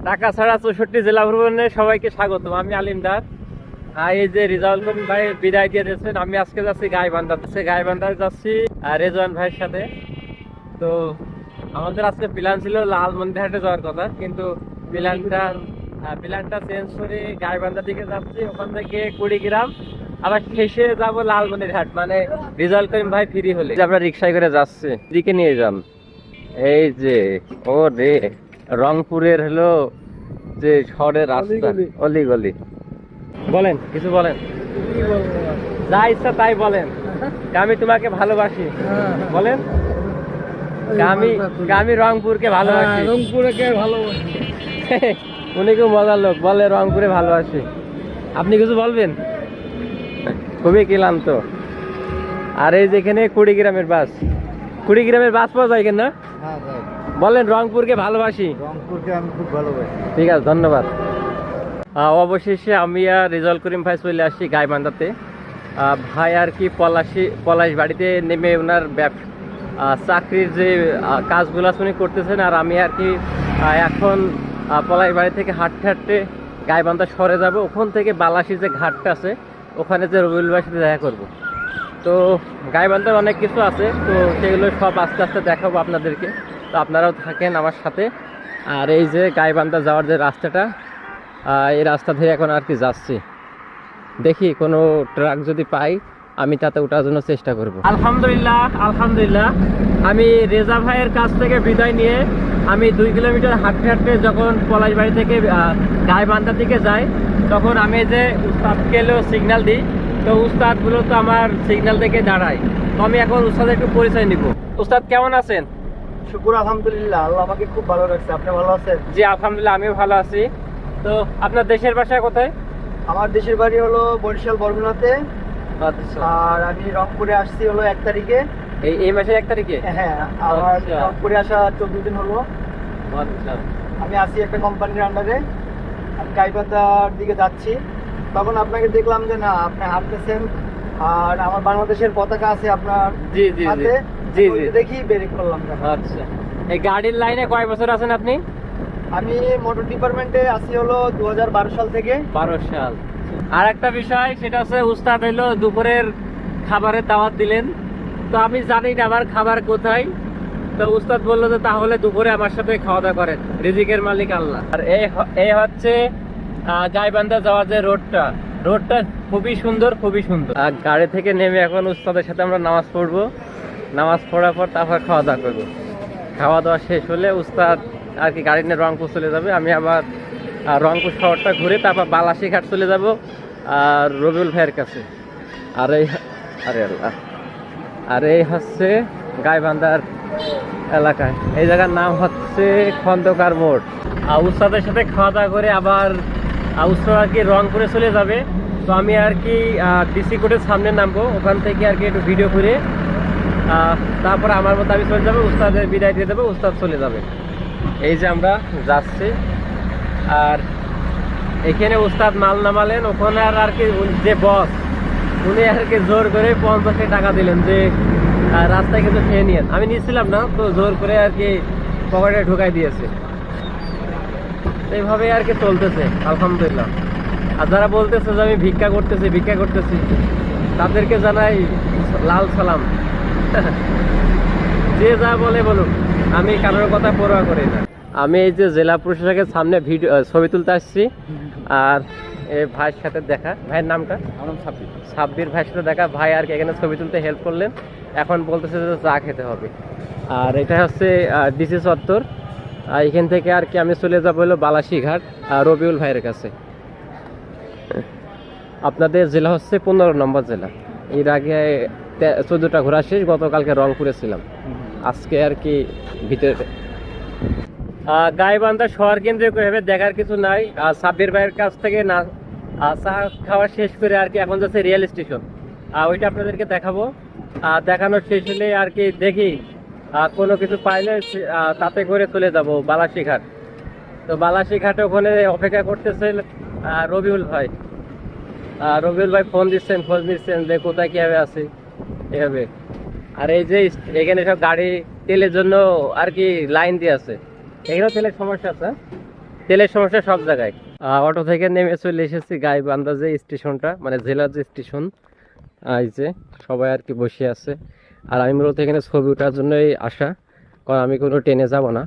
ঢাকা ছাড়া 64 জেলা ভ্রমণে সবাইকে স্বাগতম। আমি আলিমদার। এই যে রিজাউল করিম ভাই বিদায় দিয়ে দিয়েছেন, আমি আজকে যাচ্ছি গাইবান্ধায় যাচ্ছি রেজওয়ান ভাইয়ের সাথে। তো আমাদের আজকে প্ল্যান ছিল লালমনিরহাটে যাওয়ার কথা, কিন্তু প্ল্যানটা চেঞ্জ করে গাইবান্ধা দিকে যাচ্ছি, ওখান থেকে কুড়িগ্রাম, আবার শেষে যাবো লালমনিরহাট। মানে রিজাউল করিম ভাই ফ্রি হলে আমরা রিক্সায় করে যাচ্ছি, দিকে নিয়ে যান। এই যে ও রে রংপুরের হলো যে শহরের রাস্তা, অলিগলি। বলেন, কিছু বলেন, যা ইচ্ছা তাই বলেন। আমি তোমাকে ভালোবাসি বলেন। আমি রংপুরকে ভালোবাসি। রংপুরকে ভালোবাসি। উনি খুব মজার লোক, বলে রংপুরে ভালোবাসি। আপনি কিছু বলবেন? খুবই ক্লান্ত। আর এই যেখানে কুড়িগ্রামের বাস পাওয়া যায় কেন? বলেন রংপুরকে ভালোবাসি। রংপুরকে আমি খুব ভালোবাসি। ঠিক আছে, ধন্যবাদ। অবশেষে আমি আর রিজাউল করিম ভাই চলে আসছি গাইবান্ধাতে। ভাই আর কি পলাশ বাড়িতে নেমে ওনার চাকরির যে কাজগুলো উনি করতেছেন, আর আমি আর কি এখন পলাশ বাড়ি থেকে হাঁটতে হাঁটতে গাইবান্ধা শহরে যাব। ওখান থেকে বালাসি যে ঘাটটা আছে, ওখানে যে রবিউল ভাইয়ের সাথে দেখা করব। তো গাইবান্ধার অনেক কিছু আছে, তো সেগুলো সব আস্তে আস্তে দেখাবো আপনাদেরকে। তো আপনারাও থাকেন আমার সাথে। আর এই যে গাইবান্ধা যাওয়ার যে রাস্তাটা, এই রাস্তা ধরে এখন আর কি যাচ্ছি। দেখি কোনো ট্রাক যদি পাই আমি তাতে ওঠার জন্য চেষ্টা করব। আলহামদুলিল্লাহ আমি রেজা ভাইয়ের কাছ থেকে বিদায় নিয়ে আমি 2 কিলোমিটার হাঁটতে হাঁটতে যখন পলাশবাড়ি থেকে গাইবান্ধা দিকে যাই, তখন আমি যে উস্তাদকে সিগন্যাল দিই, তো উস্তাদগুলো তো আমার সিগন্যাল থেকে দাঁড়ায়। তো আমি এখন উস্তাদের একটু পরিচয় নিব। উস্তাদ কেমন আছেন? শুকুর আলহামদুলিল্লাহ, আল্লাহ আমাকে খুব ভালো রাখছে। আপনি ভালো আছেন? জি আলহামদুলিল্লাহ, আমিও ভালো আছি। তো আপনার দেশের বাসা কোথায়? আমার দেশের বাড়ি হলো বরিশাল বরগুনাতে। আচ্ছা। আর আমি রংপুরে আসছি হলো 1 তারিখে। এই মাসের 1 তারিখে? হ্যাঁ, আমার আচ্ছা। রংপুরে আসা 14 দিন হলো। আচ্ছা। আমি আসি একটা কোম্পানির আন্ডারে, আমি গাইবান্ধার দিকে যাচ্ছি। তখন আপনাকে দেখলাম যে না, আপনি হাঁটতেছেন আর আমার বাংলাদেশের পতাকা আছে আপনার জি জি হাতে। জি জি। দেখি বেরিয়ে করলাম। আচ্ছা, এই গাড়ির লাইনে কয় বছর আছেন আপনি? আমি মোটর ডিপার্টমেন্টে আছি হলো 2012 সাল থেকে। 12 সাল। আর একটা বিষয়, সেটা হচ্ছে উস্তাদ হইলো দুপুরের খাবারের দাওয়াত দিলেন। তো আমি জানি না আমার খাবার কোথায়। তো উস্তাদ বললো যে তাহলে দুপুরে আমার সাথে খাওয়া দাওয়া করেন, রিজিকের মালিক আল্লাহ। আর এই হচ্ছে গাইবান্ধা যাওয়ার যে রোডটা খুবই সুন্দর। গাড়ি থেকে নেমে এখন উস্তাদের সাথে আমরা নামাজ পড়বো। নামাজ পড়ার পর তারপর খাওয়া দাওয়া করবো। খাওয়া দাওয়া শেষ হলে উস্তাদ আর কি গাড়ি নিয়ে রংপুর চলে যাবে। আমি আবার রংপুর শহরটা ঘুরে তারপর বালাসি ঘাট চলে যাব আর রবিউল ভাইয়ের কাছে। আর এই হচ্ছে গাইবান্ধার এলাকায়, এই জায়গার নাম হচ্ছে খন্দকার মোড়। উস্তাদের সাথে খাওয়া দাওয়া করে আবার উস্তাদ আর কি রংপুরে চলে যাবে। তো আমি আর কি ডিসি কোর্টের সামনে নামবো, ওখান থেকে আর কি একটু ভিডিও করে তারপরে আমার মতো আমি চলে যাবো, উস্তাদের বিদায় দিয়ে দেবো, উস্তাদ চলে যাবে। এই যে আমরা যাচ্ছি। আর এখানে উস্তাদ মাল নামালেন, ওখানে আর কি যে বস উনি আর কি জোর করে 50 টাকা দিলেন যে রাস্তায় কিছু খেয়ে নিয়েন। আমি নিচ্ছিলাম না, তো জোর করে আর কি পকেটে ঢুকাই দিয়েছে। এইভাবে আর কি চলতেছে আলহামদুলিল্লাহ। আর যারা বলতেছে যে আমি ভিক্ষা করতেছি তাদেরকে জানাই লাল সালাম। যে যা বলে বলুক, আমি কারোর কথা পরোয়া করি না। আমি এই যে জেলা প্রশাসকের সামনে ছবি তুলতে আসছি। আর এই ভাইয়ের সাথে দেখা, ভাইয়ের নামটা? সাব্বির ভাইয়ের সাথে দেখা। ভাই আর কি এখানে ছবি তুলতে হেল্প করলেন। এখন বলতেছে যে চা খেতে হবে। আর এটা হচ্ছে ডিসি চত্বর। এখান থেকে আর কি আমি চলে যাবো হলো বালাসি ঘাট রবিউল ভাইয়ের কাছে। আপনাদের জেলা হচ্ছে 15 নম্বর জেলা। এর আগে 14টা ঘোরা শেষ, গতকালকে রংপুরে ছিলাম, আজকে আর কি ভিতরে। গাইবান্ধা শহর কেন্দ্রে ভেবে দেখার কিছু নাই। সাব্বির ভাইয়ের কাছ থেকে না চা খাওয়া শেষ করে আর কি এখন যাচ্ছে রেল স্টেশন, ওইটা আপনাদেরকে দেখাবো। দেখানোর শেষ হলে আর কি দেখি কোনো কিছু পাইলে তাতে করে চলে যাব বালাসি ঘাট। তো বালাসি ঘাটে ওখানে অপেক্ষা করতেছে রবিউল ভাই। রবিউল ভাই ফোন দিচ্ছেন যে কোথায় কিভাবে আছে এভাবে। আর এই যে এখানে সব গাড়ি তেলের জন্য আর কি লাইন দিয়ে আছে, এখানেও তেলের সমস্যা আছে। তেলের সমস্যা সব জায়গায়। অটো থেকে নেমে চলে এসেছি গাইবান্ধা যে স্টেশনটা, মানে জেলার যে স্টেশন, এই যে সবাই আর কি বসে আছে। আর আমি মূলত এখানে ছবি ওঠার জন্যই আসা, কারণ আমি কোনো ট্রেনে যাব না,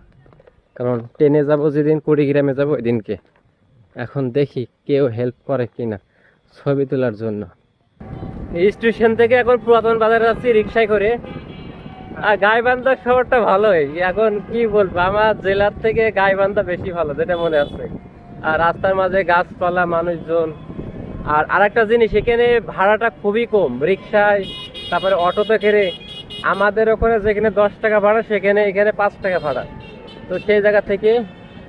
কারণ ট্রেনে যাব যেদিন কুড়িগ্রামে যাব ওই দিনকে। এখন দেখি কেউ হেল্প করে কিনা ছবি তোলার জন্য। এই স্টেশন থেকে এখন পুরাতন বাজারে যাচ্ছি রিক্সায় করে। আর গাইবান্ধা শহরটা ভালোই, এখন কি বলবো, আমার জেলার থেকে গাইবান্ধা বেশি ভালো যেটা মনে আছে। আর রাস্তার মাঝে গাছপালা, মানুষজন। আর আরেকটা জিনিস, এখানে ভাড়াটা খুবই কম রিক্সায়, তারপরে অটোতে করে। আমাদের ওখানে যেখানে 10 টাকা ভাড়া, সেখানে এখানে 5 টাকা ভাড়া। তো সেই জায়গা থেকে।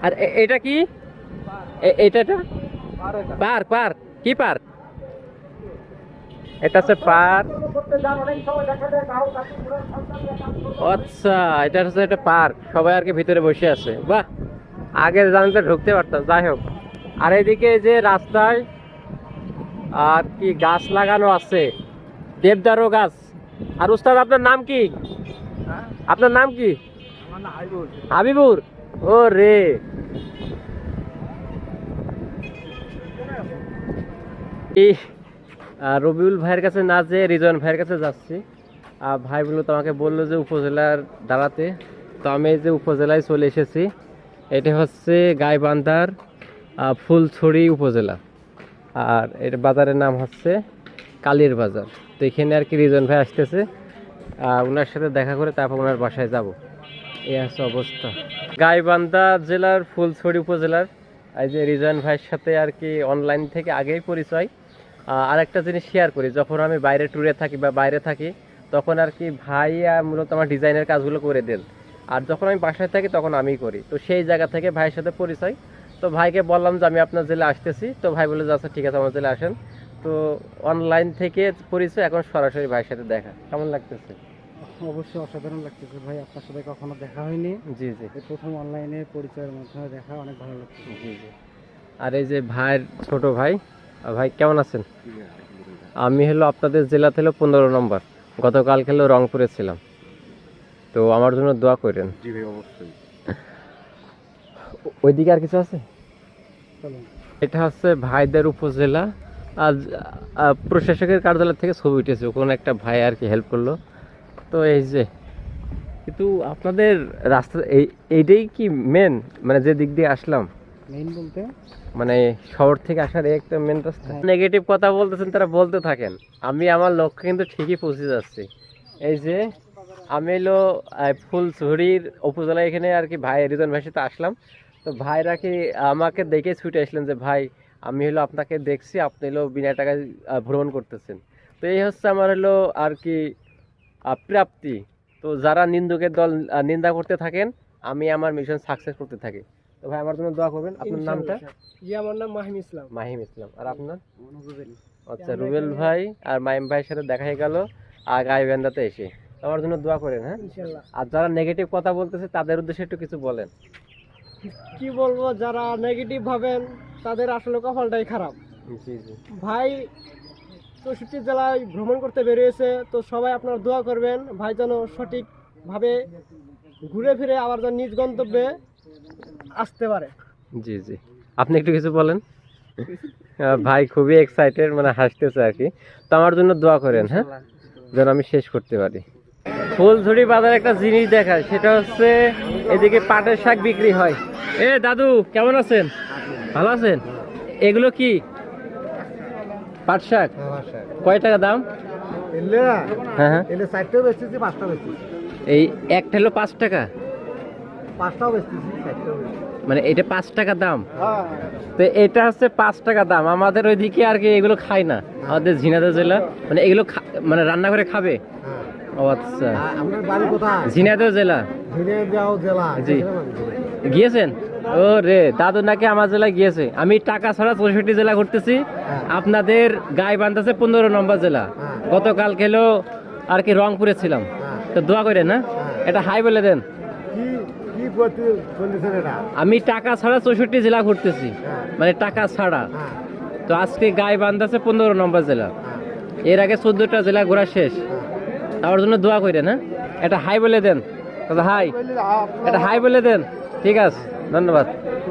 আর এটা কি, এটা পার্ক? পার্ক কি পার্ক? এটা হচ্ছে পার্ক। আচ্ছা, এটা হচ্ছে একটা পার্ক, সবাই আর কি ভিতরে বসে আছে। বাহ, আগে জানতে ঢুকতে পারতাম। যাই হোক, আর এদিকে যে রাস্তায় আর কি গাছ লাগানো আছে, দেবদারু গাছ। আর উস্তাদ, আপনার নাম কি? আপনার নাম কি? হাবিবুর। ও রে, রবিউল ভাইয়ের কাছে না যে রিজন ভাইয়ের কাছে যাচ্ছি। ভাই বললো, তোমাকে বললো যে উপজেলার দাঁড়াতে। তো আমি এই যে উপজেলায় চলে এসেছি। এটা হচ্ছে গাইবান্ধার ফুলছড়ি উপজেলা। আর এর বাজারের নাম হচ্ছে কালীর বাজার। তো এখানে আর কি রিজন ভাই আসতেছে, ওনার সাথে দেখা করে তারপর ওনার বাসায় যাব। এই আছে অবস্থা গাইবান্ধা জেলার ফুলছড়ি উপজেলার। এই যে রিজন ভাইয়ের সাথে আর কি অনলাইন থেকে আগেই পরিচয়। আর একটা জিনিস শেয়ার করি, যখন আমি বাইরে ট্যুরে থাকি বা বাইরে থাকি, তখন আর কি ভাই মূলত আমার ডিজাইনের কাজগুলো করে দেন। আর যখন আমি বাসায় থাকি তখন আমিই করি। তো সেই জায়গা থেকে ভাইয়ের সাথে পরিচয়। তো ভাইকে বললাম যে আমি আপনার জেলা আসতেছি। তো ভাই বলে যে আচ্ছা ঠিক আছে, আমার জেলা আসেন। তো অনলাইন থেকে পরিচয়, এখন সরাসরি ভাইয়ের সাথে দেখা। কেমন লাগতেছে? অবশ্যই অসাধারণ লাগতেছে ভাই, আপনার সাথে কখনো দেখা হয়নি। জি জি, এই প্রথম অনলাইনে পরিচয়ের মাধ্যমে দেখা, অনেক ভালো লাগছে। জি জি। আর এই যে ভাইয়ের ছোট ভাই। ভাই কেমন আছেন? আমি হলো আপনাদের জেলা থেকে 15 নম্বর, গতকাল হলো রংপুরে ছিলাম। তো আমার জন্য দোয়া করেন। জি ভাই, অবশ্যই। ওইদিকে আর কিছু আছে? এটা হচ্ছে ভাইদের উপজেলা। আর প্রশাসকের কার্যালয় থেকে ছবি উঠেছে, ওখানে একটা ভাই আর কি হেল্প করলো। তো এই যে, কিন্তু আপনাদের রাস্তা এইটাই কি মেন, মানে যে দিক দিয়ে আসলাম, মেইন বলতে মানে শহর থেকে আসার এই একটা মেন রাস্তা। নেগেটিভ কথা বলতেছেন তারা, বলতে থাকেন, আমি আমার লক্ষ্যে কিন্তু ঠিকই পৌঁছে যাচ্ছি। এই যে আমি এলো ফুলছড়ির উপজেলা, এখানে আর কি ভাই রিজন ভাইয়ের সাথে আসলাম। তো ভাইরা কি আমাকে দেখে ছুটে আসলেন যে ভাই আমি হলো আপনাকে দেখছি, আপনি হলো বিনা টাকায় ভ্রমণ করতেছেন। তো এই হচ্ছে আমার হলো আর কি প্রাপ্তি। তো যারা নিন্দুকের দল নিন্দা করতে থাকেন, আমি আমার মিশন সাকসেস করতে থাকি। তো ভাই আমার জন্য দোয়া করবেন। আপনার নামটা? জি, আমার নাম মাহিম ইসলাম। মাহিম ইসলাম। আর আপনার? আচ্ছা, রুবেল ভাই আর মাহিম ভাইয়ের সাথে দেখা হয়ে গেল আর গাইবান্ধাতে এসে। আমার জন্য দোয়া করেন, হ্যাঁ। আর যারা নেগেটিভ কথা বলতেছে তাদের উদ্দেশ্যে একটু কিছু বলেন। কি বলবো, যারা নেগেটিভ ভাবেন তাদের আসলে কপালটাই খারাপ। জি জি। ভাই 64 জেলায় ভ্রমণ করতে বেরিয়েছে, তো সবাই আপনারা দোয়া করবেন ভাই যেন সঠিকভাবে ঘুরে ফিরে আবার যেন নিজ গন্তব্যে আসতে পারে। জি জি, আপনি একটু কিছু বলেন। ভাই খুবই এক্সাইটেড, মানে হাসতেছে আর কি। তো আমার জন্য দোয়া করেন, হ্যাঁ, যেন আমি শেষ করতে পারি। ফুলঝুড়ি বাজার একটা জিনিস দেখায়, সেটা হচ্ছে এদিকে পাটের শাক বিক্রি হয়। এ দাদু, কেমন আছেন? ভালো আছেন? এগুলো কি পাট শাক? কয় টাকা দাম? হ্যাঁ হ্যাঁ, এই একটা হলো 5 টাকা, মানে এটা 5 টাকা দাম। তো এটা হচ্ছে 5 টাকা দাম। আমাদের ওইদিকে আর কি এগুলো খায় না, আমাদের ঝিনাইদহ জেলা, মানে এগুলো মানে রান্না করে খাবে। ও আচ্ছা, ঝিনাইদহ জেলা। জি, গিয়েছেন? ও রে, দাদু নাকি আমার জেলায় গিয়েছে। আমি টাকা ছাড়া 64 জেলা ঘুরতেছি। আপনাদের গাইবান্ধাতে 15 নম্বর জেলা। গতকাল খেলো আর কি রংপুরে ছিলাম। তো দোয়া করেন, না এটা হাই বলে দেন। আমি টাকা ছাড়া 64 জেলা ঘুরতেছি, মানে টাকা ছাড়া। তো আজকে গাইবান্ধাতে 15 নম্বর জেলা। এর আগে 14টা জেলা ঘোরা শেষ। তার জন্য দোয়া করেন, হ্যাঁ, এটা হাই বলে দেন। হাই, এটা হাই বলে দেন। ঠিক আছে, ধন্যবাদ।